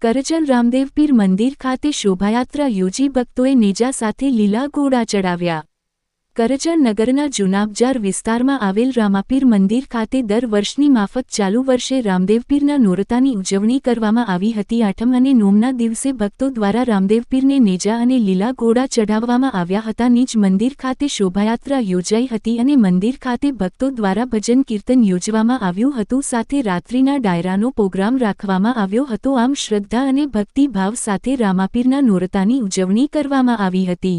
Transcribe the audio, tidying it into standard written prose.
કરજણ રામદેવપીર મંદિર ખાતે શોભાયાત્રા યોજી ભક્તોએ નેજા સાથે લીલા ઘોડા ચડાવ્યા। કરજણ નગરના જૂનાબજાર વિસ્તારમાં આવેલ રામાપીર મંદિર ખાતે દર વર્ષની માફક ચાલુ વર્ષે રામદેવપીરના નોરતાની ઉજવણી કરવામાં આવી હતી। આઠમ અને નોમના દિવસે ભક્તો દ્વારા રામદેવપીરને નેજા અને લીલા ઘોડા ચઢાવવામાં આવ્યા હતા। નિજ મંદિર ખાતે શોભાયાત્રા યોજાઈ હતી અને મંદિર ખાતે ભક્તો દ્વારા ભજન કીર્તન યોજવામાં આવ્યું હતું, સાથે રાત્રિના ડાયરાનો પ્રોગ્રામ રાખવામાં આવ્યો હતો। આમ શ્રદ્ધા અને ભક્તિભાવ સાથે રામાપીરના નોરતાની ઉજવણી કરવામાં આવી હતી।